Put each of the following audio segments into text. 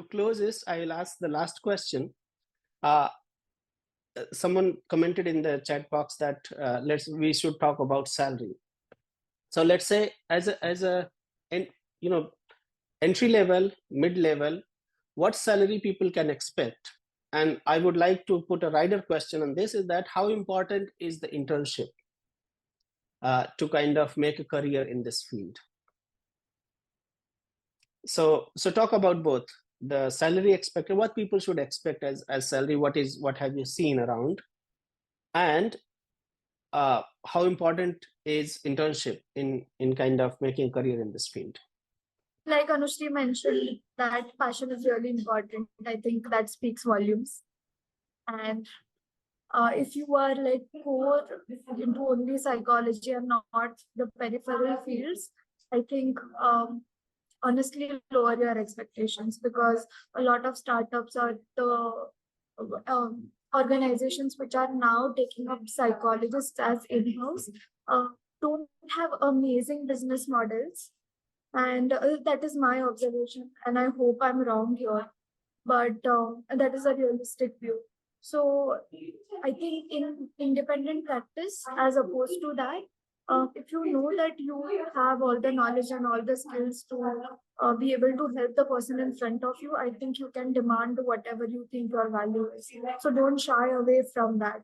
close this, I will ask the last question. Someone commented in the chat box that we should talk about salary. So let's say as a you know, entry level, mid level, what salary people can expect. And I would like to put a rider question on this, is that how important is the internship to kind of make a career in this field? So talk about both the salary expected, what people should expect as salary, what have you seen around, and how important is internship in kind of making a career in this field? Like Anushri mentioned, that passion is really important. I think that speaks volumes. And if you are like core into only psychology and not the peripheral fields, I think honestly lower your expectations, because a lot of startups or the organizations which are now taking up psychologists as in-house don't have amazing business models. And that is my observation, and I hope I'm wrong here, but that is a realistic view. So I think in independent practice, as opposed to that, if you know that you have all the knowledge and all the skills to be able to help the person in front of you, I think you can demand whatever you think your value is. So don't shy away from that,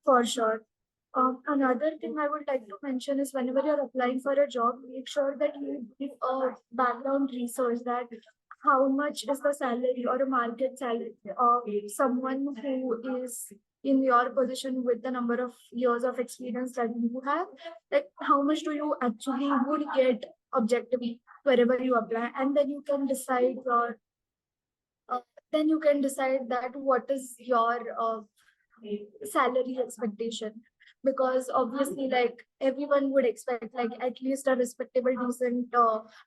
for sure. Another thing I would like to mention is whenever you're applying for a job, make sure that you give a background research, that how much is the salary or a market salary of someone who is in your position with the number of years of experience that you have. Like how much do you actually would get objectively wherever you apply, and then you can decide your that what is your salary expectation. Because obviously, like everyone would expect like at least a respectable decent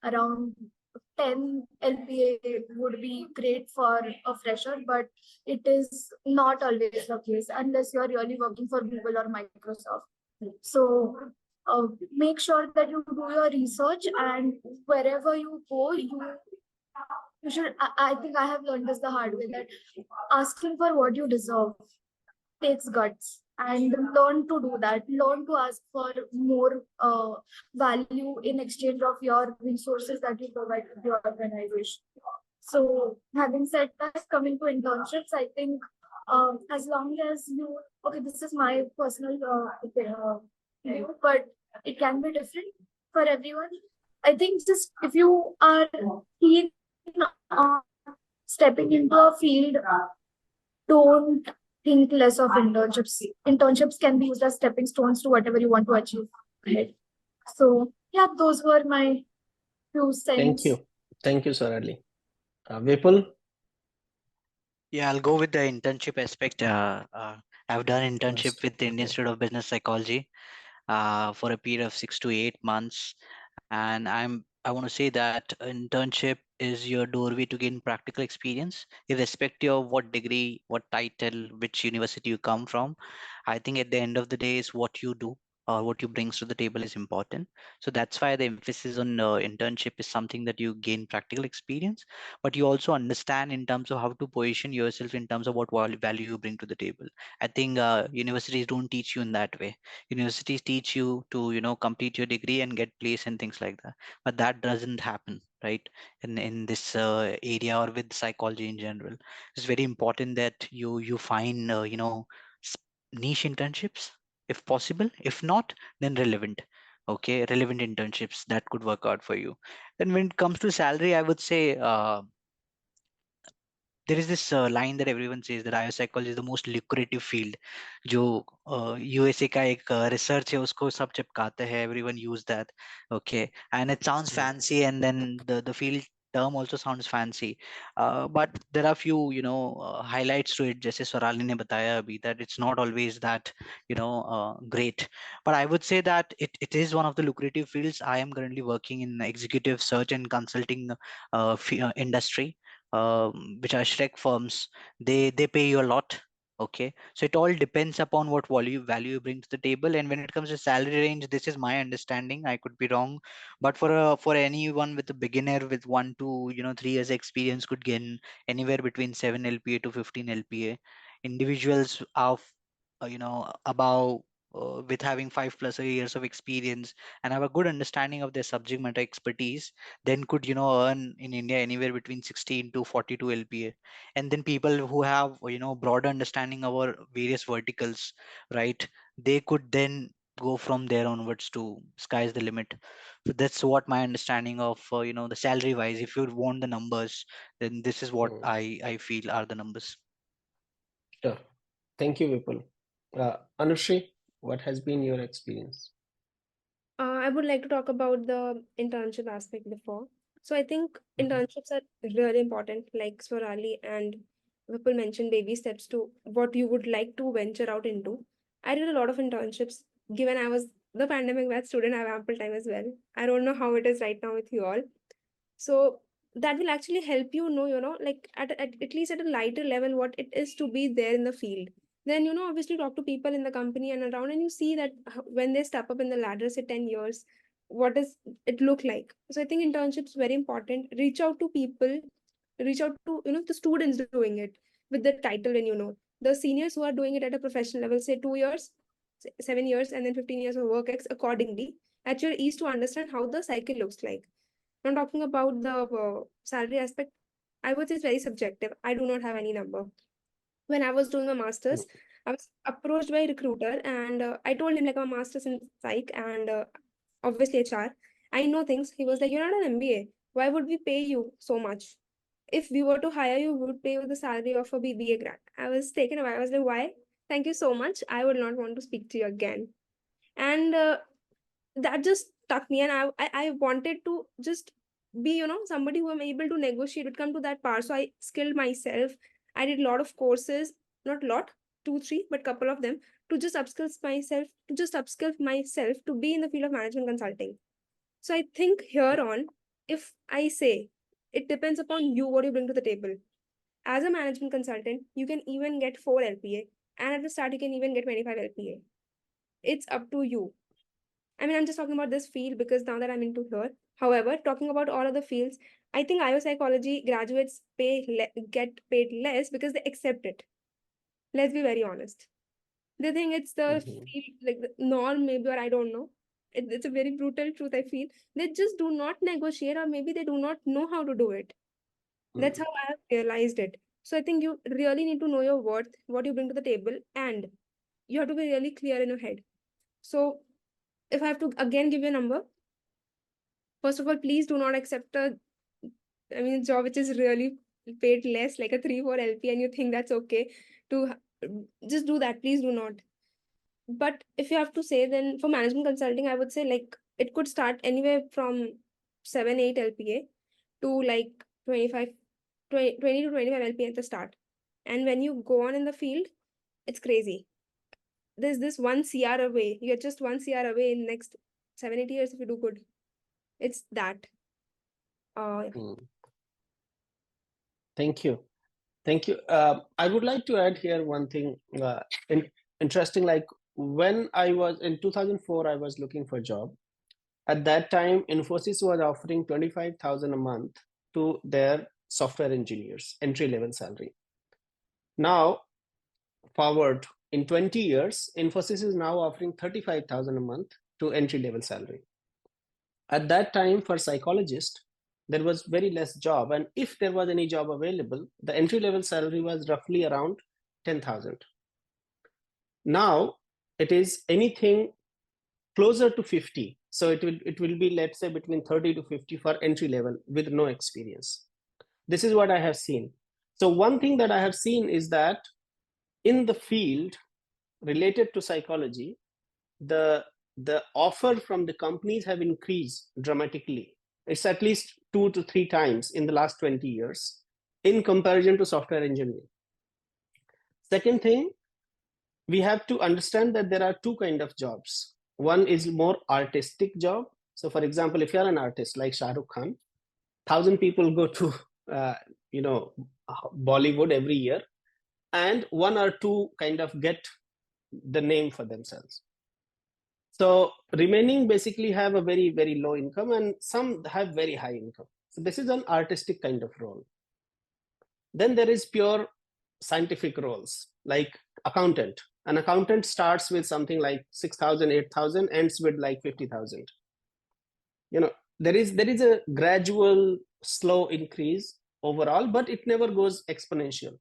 around 10 LPA would be great for a fresher, but it is not always the case unless you're really working for Google or Microsoft. So make sure that you do your research, and wherever you go, you should. I think I have learned this the hard way, that asking for what you deserve takes guts, and learn to do that. Learn to ask for more value in exchange of your resources that you provide to the organization. So having said that, coming to internships, I think as long as you, okay, this is my personal view, but it can be different for everyone. I think just if you are keen on stepping into a field, don't think less of internships. Internships can be used as stepping stones to whatever you want to achieve. Right? So yeah, those were my few cents. Thank you, Sarali. Vipul? Yeah, I'll go with the internship aspect. I've done internship with the Indian Institute of Business Psychology for a period of 6 to 8 months, and I want to say that internship is your doorway to gain practical experience, irrespective of what degree, what title, which university you come from. I think at the end of the day, is what you do or what you brings to the table is important. So that's why the emphasis on internship is something that you gain practical experience, but you also understand in terms of how to position yourself in terms of what value you bring to the table. I think universities don't teach you in that way. Universities teach you to, complete your degree and get placed and things like that, but that doesn't happen, right? In this area or with psychology in general, it's very important that you find niche internships if possible. If not, then relevant. Okay, relevant internships that could work out for you. Then when it comes to salary, I would say there is this line that everyone says that IO psychology is the most lucrative field. जो USA का एक research है उसको सब चिपकाते हैं. Everyone use that. Okay, and it sounds fancy, and then the field term also sounds fancy, but there are few highlights to it. जैसे स्वराली ने बताया अभी, that it's not always that great, but I would say that it is one of the lucrative fields. I am currently working in executive search and consulting industry, which are Shrek firms. They pay you a lot. Okay, so it all depends upon what value you bring to the table. And when it comes to salary range, this is my understanding. I could be wrong, but for anyone with a beginner with 1 to 3 years experience could gain anywhere between 7 LPA to 15 LPA. Individuals of above with having 5+ years of experience and have a good understanding of their subject matter expertise, then could earn in India anywhere between 16 to 42 LPA. And then people who have broader understanding over various verticals, right, they could then go from there onwards to sky's the limit. So that's what my understanding of the salary wise. If you want the numbers, then this is what Mm. I feel are the numbers. Sure. Thank you, Vipul. Anushri, what has been your experience? I would like to talk about the internship aspect before. So I think Mhm. internships are really important, like Swarali and Vipul mentioned baby steps to what you would like to venture out into. I did a lot of internships given I was the pandemic batch student, I have ample time as well. I don't know how it is right now with you all. So that will actually help like at least at a lighter level, what it is to be there in the field. Then, obviously talk to people in the company and around, and you see that when they step up in the ladder, say 10 years, what does it look like? So I think internships very important. Reach out to people, reach out to, the students doing it with the title, and, the seniors who are doing it at a professional level, say 2 years, 7 years, and then 15 years of work accordingly at your ease to understand how the cycle looks like. I'm talking about the salary aspect. I would say it's very subjective. I do not have any number. When I was doing my Mm. master's, I was approached by a recruiter, and I told him like I'm a master's in psych and obviously HR. I know things. He was like, "You're not an MBA. Why would we pay you so much? If we were to hire you, we would pay you the salary of a BBA grad." I was taken aback. I was like, "Why? Thank you so much. I would not want to speak to you again." And that just stuck me, and I wanted to just be somebody who I'm able to negotiate would come to that part. So I skilled myself. I did a lot of courses, not a lot, two three, but couple of them, to just upskill myself to be in the field of management consulting. So I think here on, if I say, it depends upon you what you bring to the table. As a management consultant, you can even get 4 LPA, and at the start you can even get 25 LPA. It's up to you. I mean, I'm just talking about this field because now that I'm into here. However, talking about all other fields, I think IO psychology graduates get paid less because they accept it. Let's be very honest. They think it's the Mhm. field, like the norm, maybe, or I don't know. It's a very brutal truth, I feel. They just do not negotiate, or maybe they do not know how to do it. That's Mm. how I have realized it. So I think you really need to know your worth, what you bring to the table, and you have to be really clear in your head. So if I have to again give you a number, first of all, please do not accept a job which is really paid less, like a 3 4 LP, and you think that's okay to just do that. Please do not. But if you have to say, then for management consulting, I would say like it could start anywhere from 7 8 LPA to like 25 20 to 25 LPA at the start. And when you go on in the field, it's crazy. There's this 1 CR away. You're just 1 CR away in next 7 8 years if you do good. It's that. Yeah. Mm. Thank you. Thank you. I would like to add here one thing interesting. Like when I was in 2004, I was looking for a job. At that time, Infosys was offering 25,000 a month to their software engineers, entry level salary. Now, forward in 20 years, Infosys is now offering 35,000 a month to entry level salary. At that time, for psychologists, there was very less job, and if there was any job available, the entry level salary was roughly around 10,000. Now it is anything closer to 50. So it will be, let's say, between 30 to 50 for entry level with no experience. This is what I have seen. So one thing that I have seen is that in the field related to psychology, the the offer from the companies have increased dramatically. It's at least 2 to 3 times in the last 20 years in comparison to software engineering. Second thing, we have to understand that there are two kind of jobs. One is more artistic job. So for example, if you're an artist like Shah Rukh Khan, 1,000 people go to uh, you know Bollywood every year. and one or two kind of get the name for themselves. So remaining basically have a very, very low income, and some have very high income. So this is an artistic kind of role. Then there is pure scientific roles like accountant. An accountant starts with something like 6,000, 8,000, ends with like 50,000. You know, there is a gradual, slow increase overall, but it never goes exponential.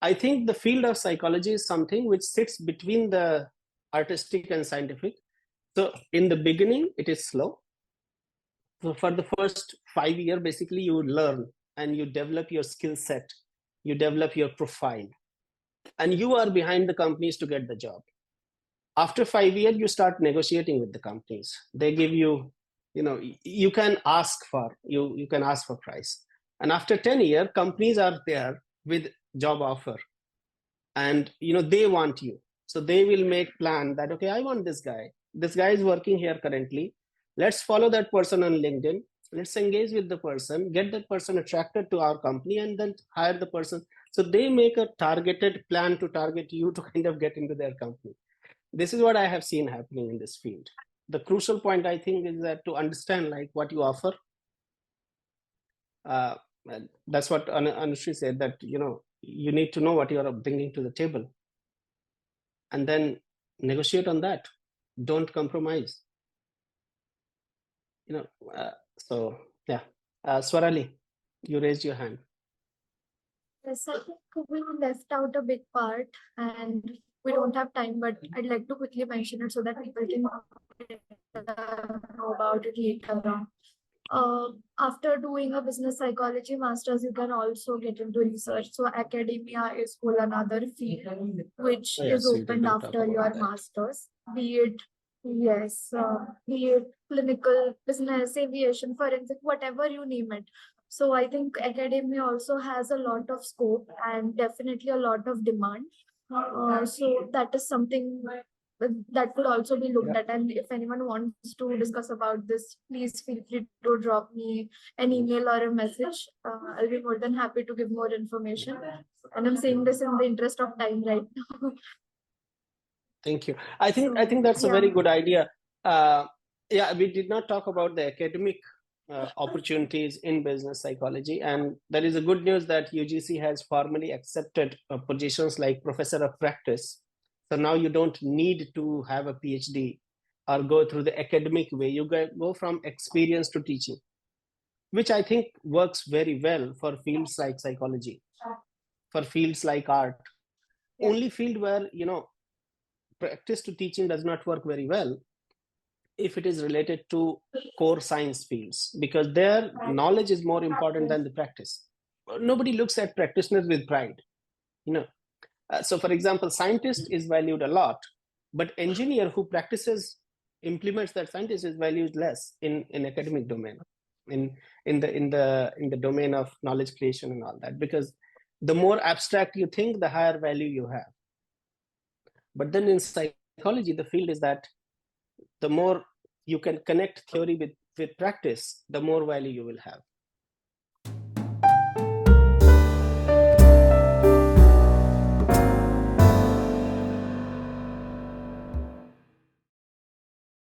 I think the field of psychology is something which sits between the artistic and scientific. So in the beginning, it is slow. So for the first 5 years, basically you learn and you develop your skill set, you develop your profile, and you are behind the companies to get the job. After 5 years, you start negotiating with the companies. They give you, you can ask for price. And after 10 years, companies are there with job offer, and they want you. So they will make plan that, okay, I want this guy. This guy is working here currently. Let's follow that person on LinkedIn. Let's engage with the person, get that person attracted to our company, and then hire the person. So they make a targeted plan to target you to kind of get into their company. This is what I have seen happening in this field. The crucial point, I think, is that to understand like what you offer. That's what Anushree said, that you need to know what you are bringing to the table, and then negotiate on that. Don't compromise. So yeah. Swarali, you raised your hand. Yes, I think we left out a big part and we don't have time, but I'd like to quickly mention it so that people can know about it later on. After doing a business psychology master's, you can also get into research. So academia is whole another field which is opened after your master's, be it clinical, business, aviation, forensic, whatever you name it. So I think academia also has a lot of scope and definitely a lot of demand. So that is something that could also be looked at. And if anyone wants to discuss about this, please feel free to drop me an email or a message. I'll be more than happy to give more information. And I'm saying this in the interest of time right now. Thank you. I think that's a very good idea. We did not talk about the academic opportunities in business psychology, and there is a good news that UGC has formally accepted positions like professor of practice. So now you don't need to have a PhD or go through the academic way. You go from experience to teaching, which I think works very well for fields like psychology, for fields like art. Only field where practice to teaching does not work very well if it is related to core science fields, because their knowledge is more important than the practice. Nobody looks at practitioners with pride. So for example, scientist is valued a lot, but engineer who implements that scientist is valued less in academic domain, in the domain of knowledge creation and all that, because the more abstract you think, the higher value you have. But then in psychology, the field is that the more you can connect theory with practice, the more value you will have.